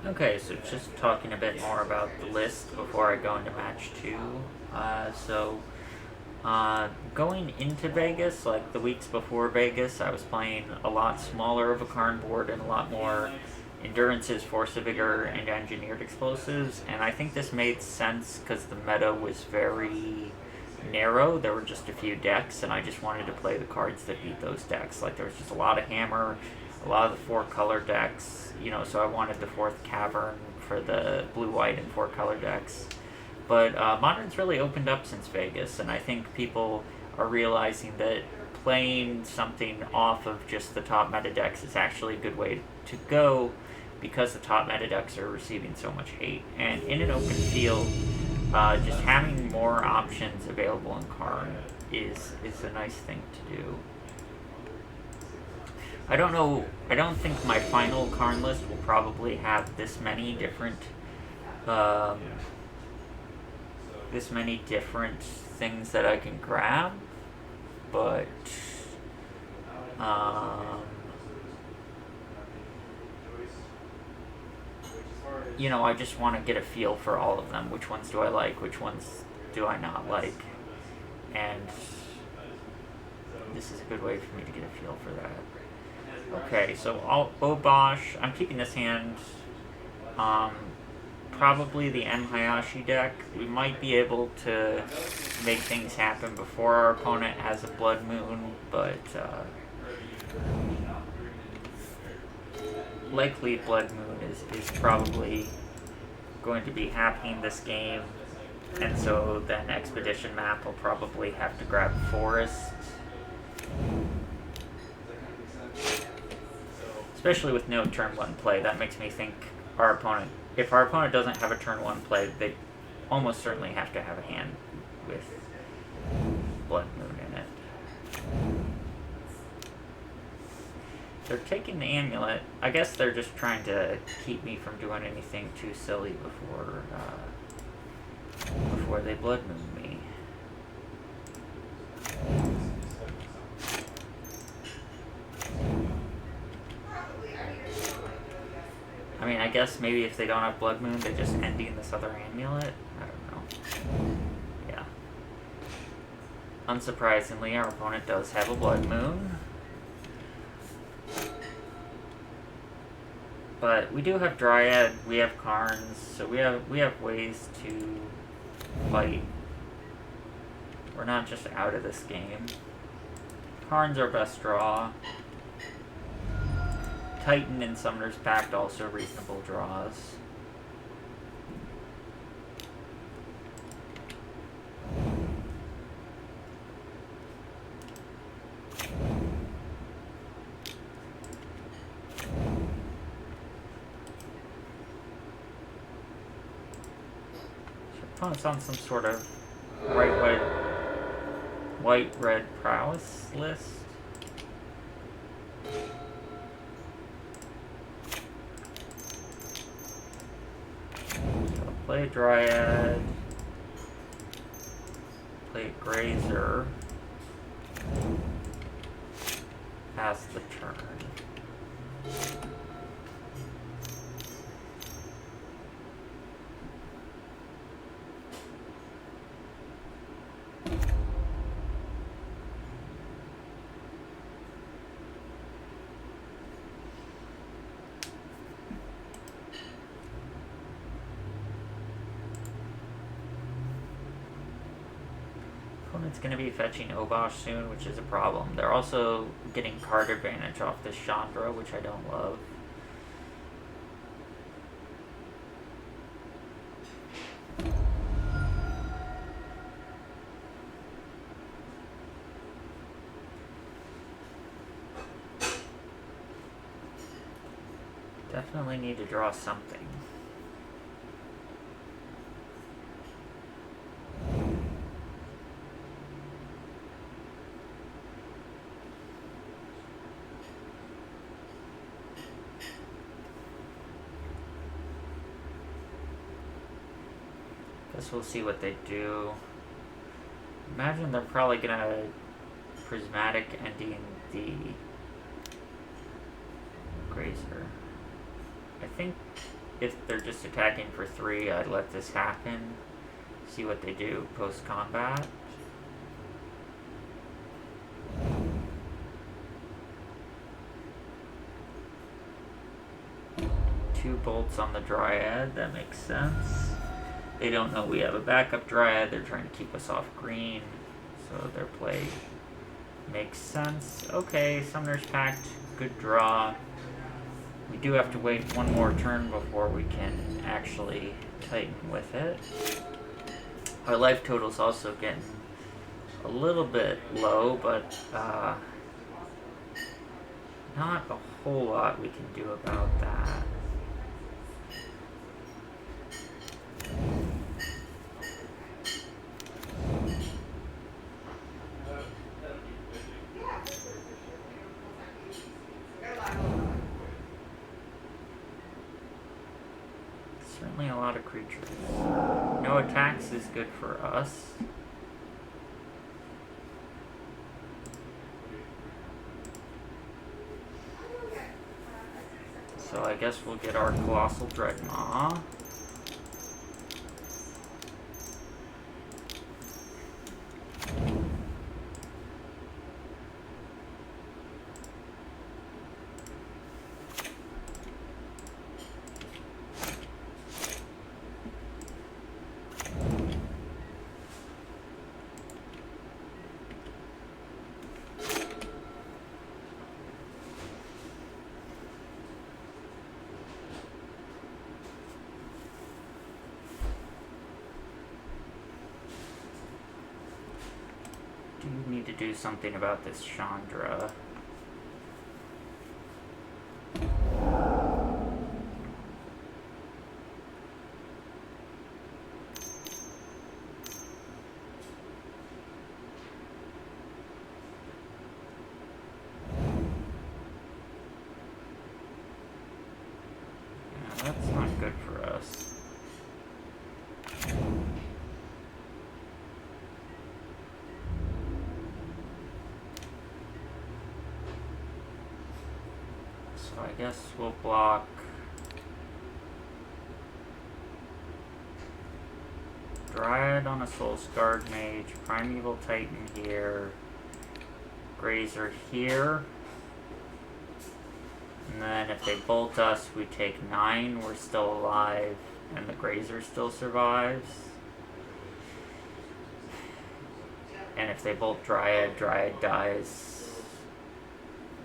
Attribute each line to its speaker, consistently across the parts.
Speaker 1: Okay, so just talking a bit more about the list before I go into match 2. Going into Vegas, like the weeks before Vegas, I was playing a lot smaller of a Karn board and a lot more endurances, force of vigor, and engineered explosives. And I think this made sense because the meta was very narrow. There were just a few decks, and I just wanted to play the cards that beat those decks. Like there was just a lot of hammer, a lot of the 4-color decks, so I wanted the 4th cavern for the blue, white, and 4-color decks. But Modern's really opened up since Vegas, and I think people are realizing that playing something off of just the top meta decks is actually a good way to go because the top meta decks are receiving so much hate. And in an open field, just having more options available in Karn is a nice thing to do. I don't know. I don't think my final Karn list will probably have this many different things that I can grab, but I just want to get a feel for all of them. Which ones do I like? Which ones do I not like? And this is a good way for me to get a feel for that. Okay, so Obosh. I'm keeping this hand. Probably the M. Hayashi deck. We might be able to make things happen before our opponent has a Blood Moon, but likely Blood Moon is probably going to be happening this game, and so then Expedition map will probably have to grab Forest. Especially with no turn 1 play, that makes me think if our opponent doesn't have a turn 1 play, they almost certainly have to have a hand with Blood Moon in it. They're taking the Amulet. I guess they're just trying to keep me from doing anything too silly before they Blood Moon me. I mean, I guess maybe if they don't have Blood Moon, they just ending this other Amulet? I don't know. Yeah. Unsurprisingly, our opponent does have a Blood Moon. But we do have Dryad, we have Karns, so we have ways to fight. We're not just out of this game. Karn's our best draw. Titan and Summoner's Pact also reasonable draws. Opponent's on some sort of white-red prowess list. Play Dryad, play Grazer, pass the turn. Opponent's going to be fetching Obosh soon, which is a problem. They're also getting card advantage off this Chandra, which I don't love. Definitely need to draw something. Guess we'll see what they do. Imagine they're probably gonna Prismatic ending the Grazer. I think if they're just attacking for 3, I'd let this happen. See what they do post-combat. Two bolts on the Dryad, that makes sense. They don't know we have a backup Dryad, they're trying to keep us off green, so their play makes sense. Okay, Summoner's Pact, good draw. We do have to wait one more turn before we can actually Titan with it. Our life total's also getting a little bit low, but not a whole lot we can do about that. Certainly a lot of creatures. No attacks is good for us. So I guess we'll get our Colossal Dreadmaw. Need to do something about this Chandra. Yeah, that's not good for us. So I guess we'll block Dryad on a Soulscarred Mage, Primeval Titan here, Grazer here, and then if they bolt us, we take 9, we're still alive, and the Grazer still survives. And if they bolt Dryad, Dryad dies.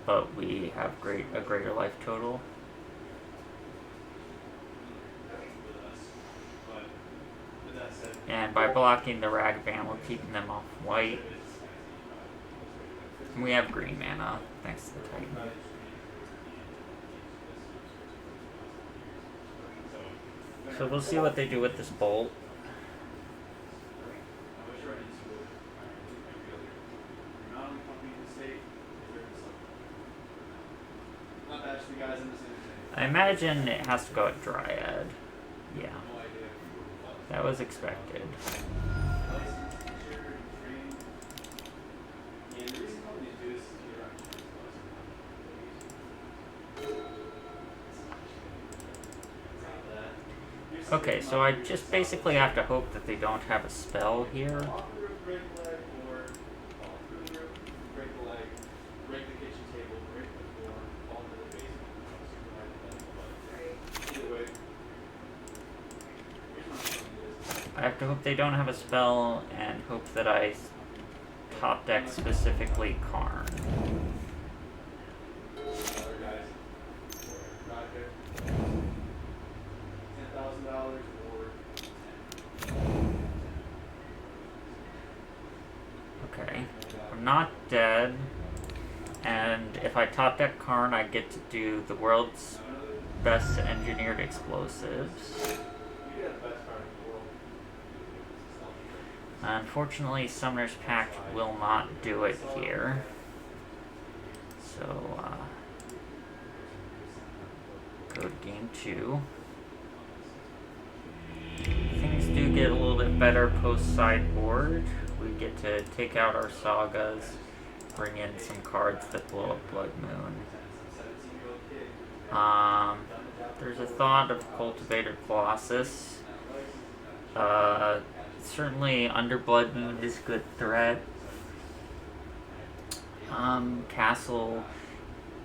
Speaker 1: But we have a greater life total. And by blocking the Ragavan, we're keeping them off white. And we have green mana, thanks to the Titan. So we'll see what they do with this bolt. I imagine it has to go at Dryad. Yeah. That was expected. Okay, so I just basically have to hope that they don't have a spell here. I have to hope they don't have a spell, and hope that I top deck specifically Karn. Okay, I'm not dead, and if I top deck Karn, I get to do the world's best engineered explosives. Unfortunately, Summoner's Pact will not do it here. So, go to game 2. Things do get a little bit better post-sideboard. We get to take out our Sagas, bring in some cards that blow up Blood Moon. There's a thought of Cultivator Colossus. Certainly Under Blood Moon is a good threat. Castle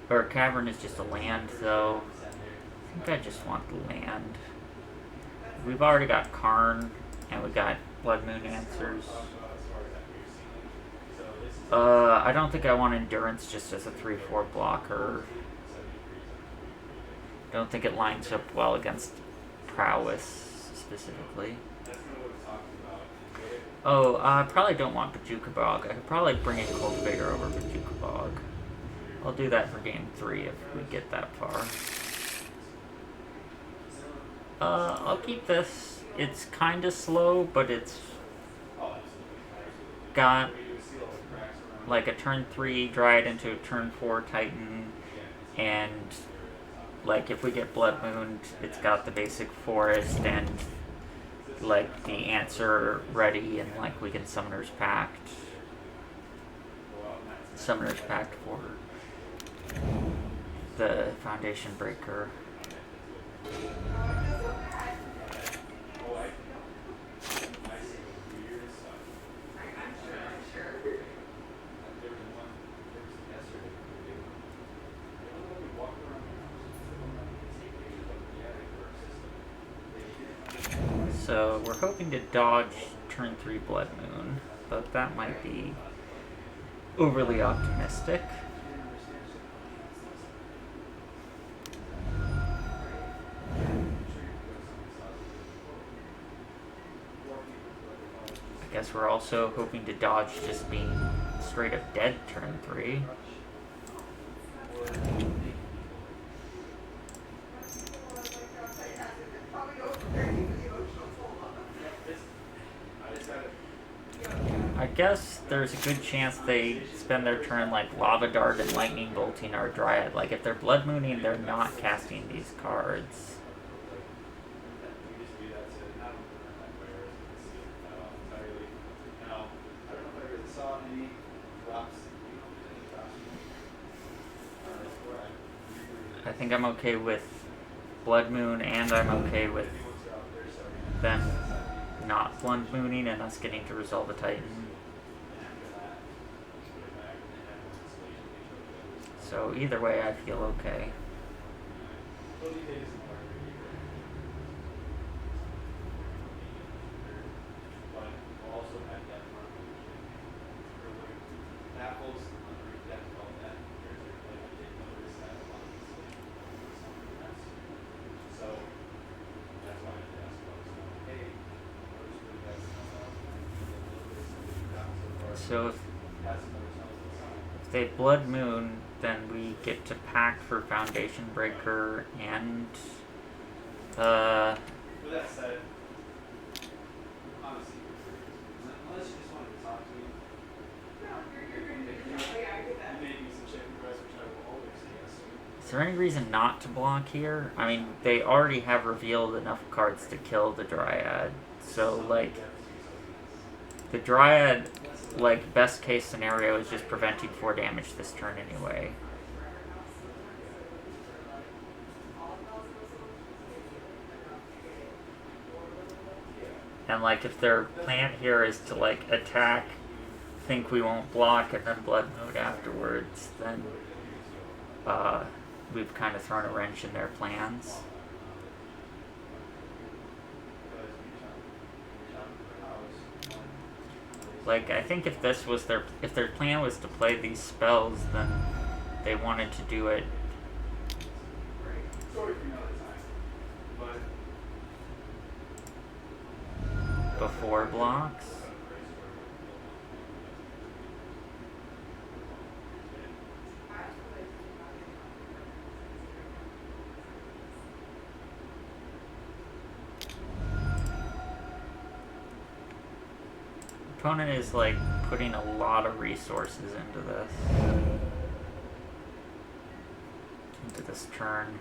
Speaker 1: or Cavern is just a land, though. I think I just want the land. We've already got Karn, and we got Blood Moon Answers. I don't think I want Endurance just as a 3/4 blocker. Don't think it lines up well against Prowess, specifically. Oh, I probably don't want Bajuka Bog. I could probably bring a Cultivator over Bajuka Bog. I'll do that for game 3 if we get that far. I'll keep this. It's kinda slow, but it's got like a turn 3 Dryad into a turn 4 Titan, and like if we get Blood Moon, it's got the basic forest and like the answer ready, and like we can Summoner's Pact for the Foundation Breaker. So we're hoping to dodge turn 3 Blood Moon, but that might be overly optimistic. I guess we're also hoping to dodge just being straight up dead turn 3. I guess there's a good chance they spend their turn like Lava Dart and Lightning Bolting our Dryad. Like if they're Blood Mooning, they're not casting these cards. I think I'm okay with Blood Moon, and I'm okay with them not Blood Mooning and us getting to resolve a Titan. So either way, I feel okay. So if they Blood Moon, then we get to pack for Foundation Breaker and
Speaker 2: With that said, honestly, unless you just wanted to talk to me, you made me some chicken breast, which I will always say yes to.
Speaker 1: Is there any reason not to block here? I mean, they already have revealed enough cards to kill the Dryad. So, like, the Dryad, like, best case scenario is just preventing 4 damage this turn anyway. And, like, if their plan here is to, like, attack, think we won't block, and then Blood Moon afterwards, then we've kind of thrown a wrench in their plans. Like, I think if this was if their plan was to play these spells, then they wanted to do it before blocks. Opponent is like putting a lot of resources into this turn.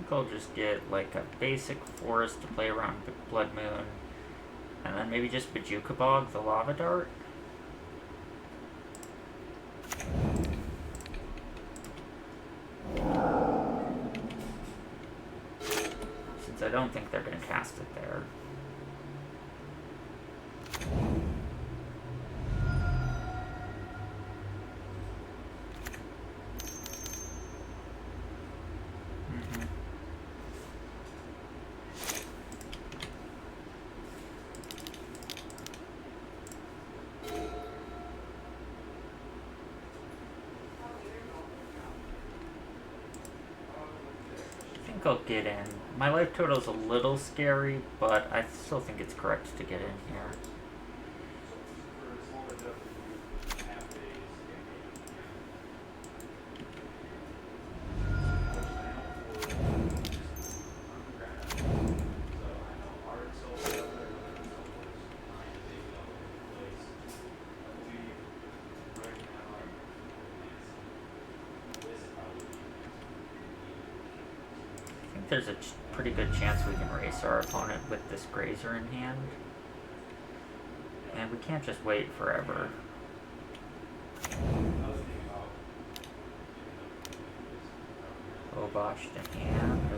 Speaker 1: think I'll just get like a basic forest to play around Blood Moon, and then maybe just Bajuka Bog, the Lava Dart. Since I don't think they're going to cast it there. I'll get in. My life total is a little scary, but I still think it's correct to get in here. There's a pretty good chance we can race our opponent with this Grazer in hand. And we can't just wait forever. Obosh to hand,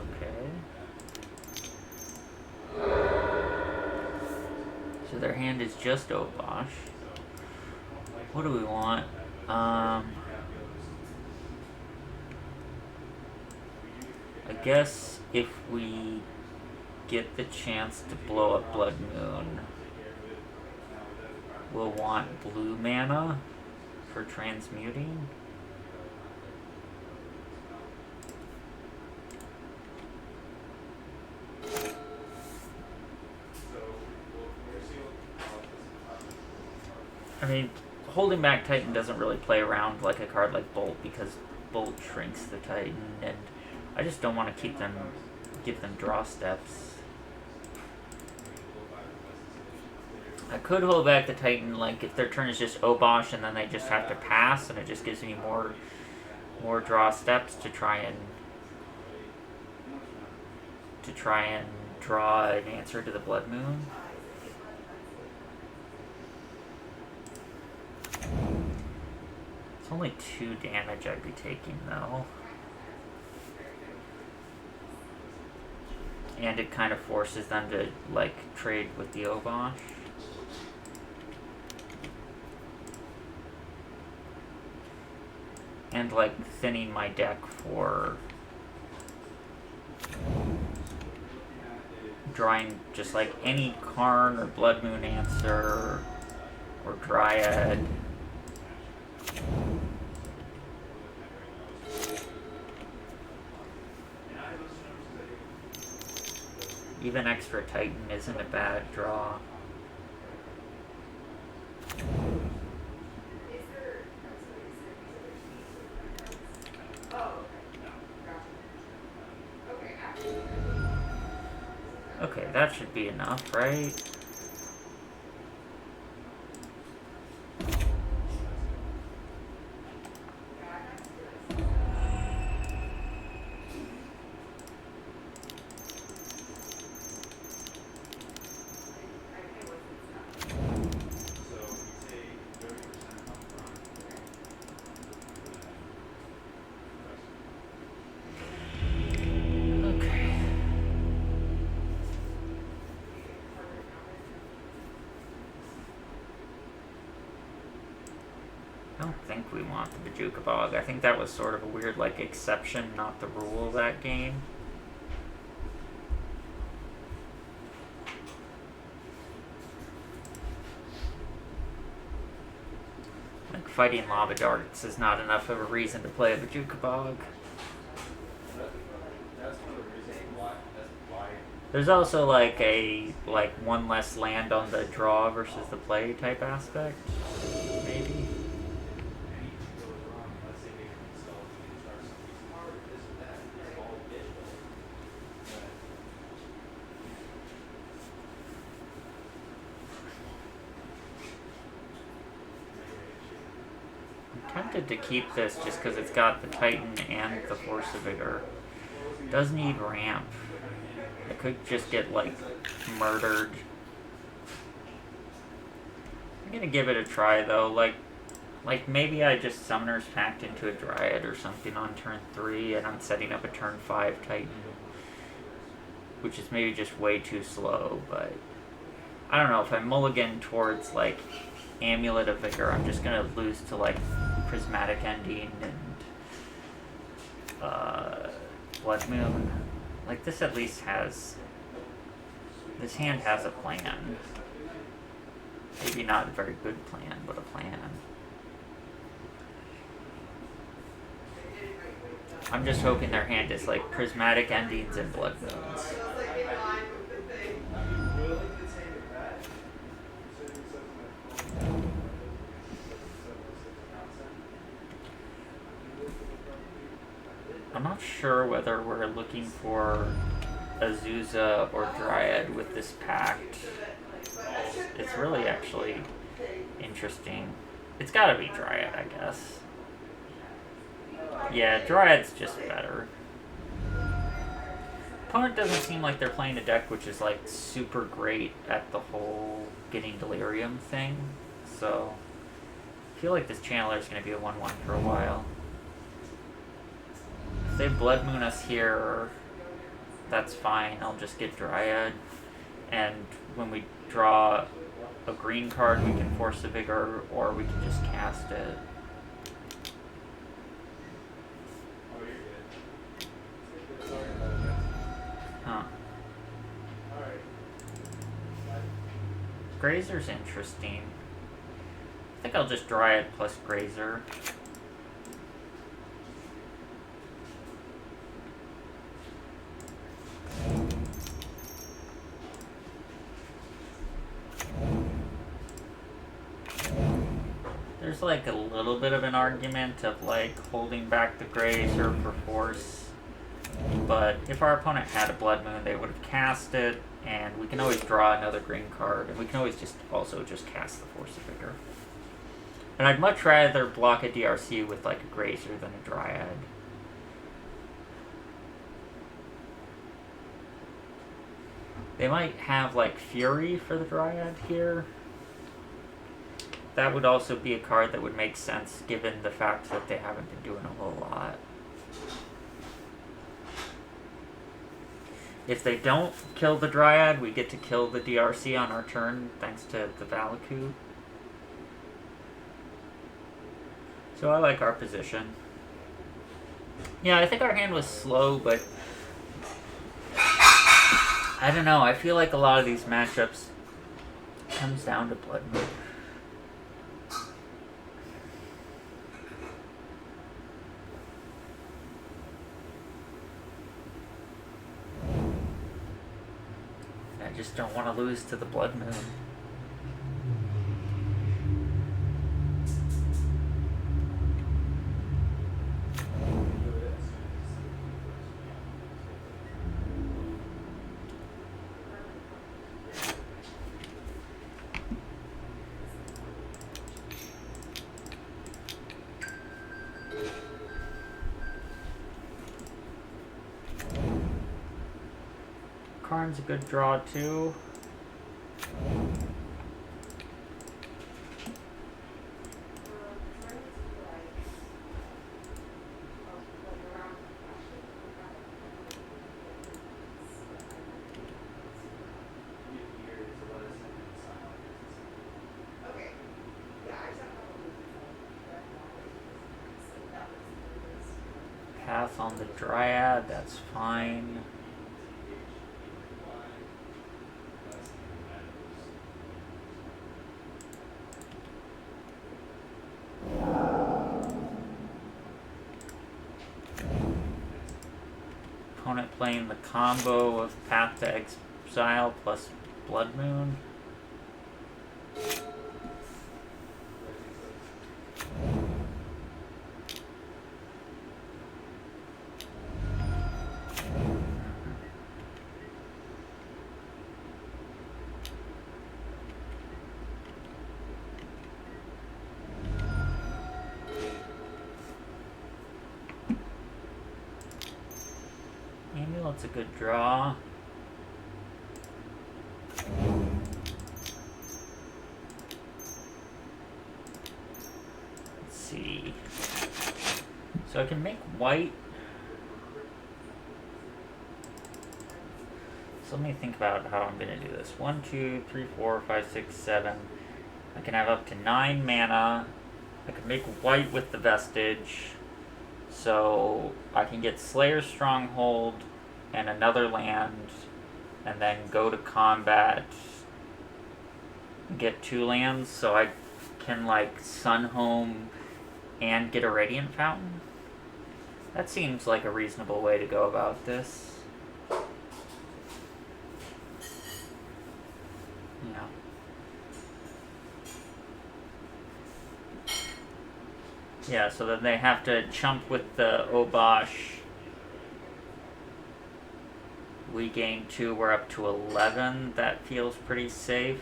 Speaker 1: okay. So their hand is just Obosh. What do we want? I guess if we get the chance to blow up Blood Moon, we'll want blue mana for transmuting. I mean, holding back Titan doesn't really play around like a card like Bolt, because Bolt shrinks the Titan, and I just don't want to give them draw steps. I could hold back the Titan, like if their turn is just Obosh and then they just have to pass, and it just gives me more draw steps to try and draw an answer to the Blood Moon. It's only 2 damage I'd be taking though. And it kind of forces them to, like, trade with the Obosh. And, like, thinning my deck for drawing just, like, any Karn or Blood Moon answer or Dryad. Even extra Titan isn't a bad draw. Okay, that should be enough, right? Bajuka Bog. I think that was sort of a weird, like, exception, not the rule of that game. Like, fighting lava darts is not enough of a reason to play a Bajuka Bog. There's also, like, one less land on the draw versus the play type aspect, maybe. Tempted to keep this just because it's got the Titan and the Force of Vigor. Does need ramp. I could just get, like, murdered. I'm gonna give it a try, though. Like maybe I just Summoner's Pact into a Dryad or something on turn 3, and I'm setting up a turn 5 Titan. Which is maybe just way too slow, but... I don't know, if I mulligan towards, like, Amulet of Vigor, I'm just gonna lose to, like, Prismatic Ending and... Blood Moon. Like, this at least has... This hand has a plan. Maybe not a very good plan, but a plan. I'm just hoping their hand is like Prismatic Endings and Blood Moons. I'm not sure whether we're looking for Azusa or Dryad with this pact. It's really actually interesting. It's gotta be Dryad, I guess. Yeah, Dryad's just better. Opponent doesn't seem like they're playing a deck which is like super great at the whole getting Delirium thing. So I feel like this Channeler is going to be a 1-1 for a while. If they Blood Moon us here, that's fine. I'll just get Dryad. And when we draw a green card, we can Force the Vigor, or we can just cast it. Huh. Grazer's interesting. I think I'll just Dryad plus Grazer. There's like a little bit of an argument of like holding back the Grazer for force. But if our opponent had a Blood Moon, they would have cast it, and we can always draw another green card, and we can always just cast the Force of Vigor. And I'd much rather block a DRC with like a Grazer than a Dryad. They might have like Fury for the Dryad here. That would also be a card that would make sense given the fact that they haven't been doing a whole lot. If they don't kill the Dryad, we get to kill the DRC on our turn, thanks to the Valakut. So I like our position. Yeah, I think our hand was slow, but... I don't know, I feel like a lot of these matchups comes down to Blood Moon. I just don't want to lose to the Blood Moon. Karn's a good draw too. Path on the Dryad, that's fine. Opponent playing the combo of Path to Exile plus Blood Moon. Amulet's a good draw. Let's see. So I can make white. So let me think about how I'm going to do this. 1, 2, 3, 4, 5, 6, 7. I can have up to 9 mana. I can make white with the Vestige. So I can get Slayer's Stronghold and another land, and then go to combat and get 2 lands. So I can like Sunhome and get a Radiant Fountain. That seems like a reasonable way to go about this. Yeah. Yeah, so then they have to chump with the Obosh. We gain 2, we're up to 11. That feels pretty safe.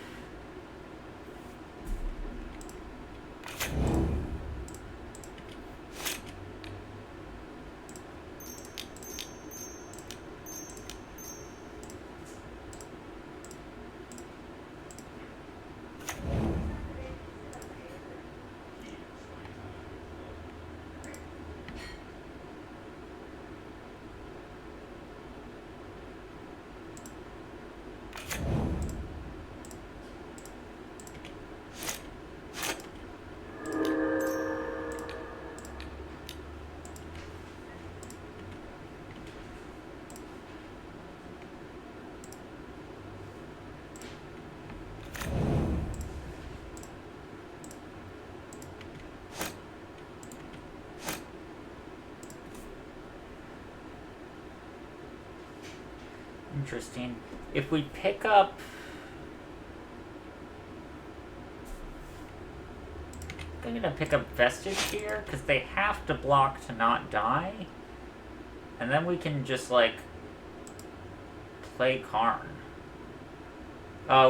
Speaker 1: Interesting. If we pick up... I'm gonna pick up Vestige here, because they have to block to not die. And then we can just, like, play Karn.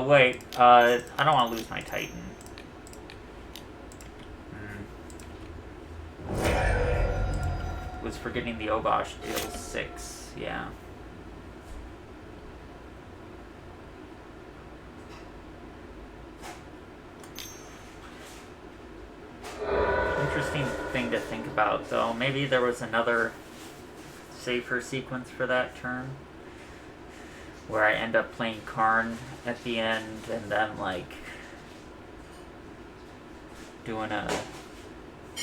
Speaker 1: Wait, I don't want to lose my Titan. Was forgetting the Obosh deals 6, yeah. Interesting thing to think about, though. Maybe there was another safer sequence for that turn, where I end up playing Karn at the end, and then, like, doing a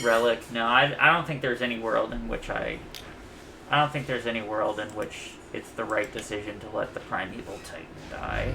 Speaker 1: relic. No, I don't think there's any world in which I don't think there's any world in which it's the right decision to let the Primeval Titan die.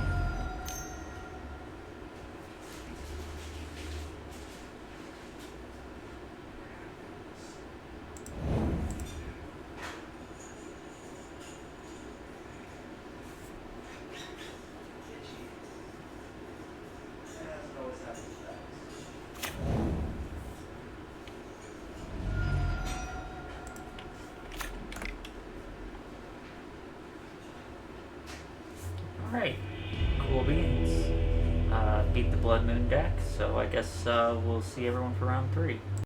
Speaker 1: Alright, cool beans. Beat the Blood Moon deck, so I guess we'll see everyone for round 3.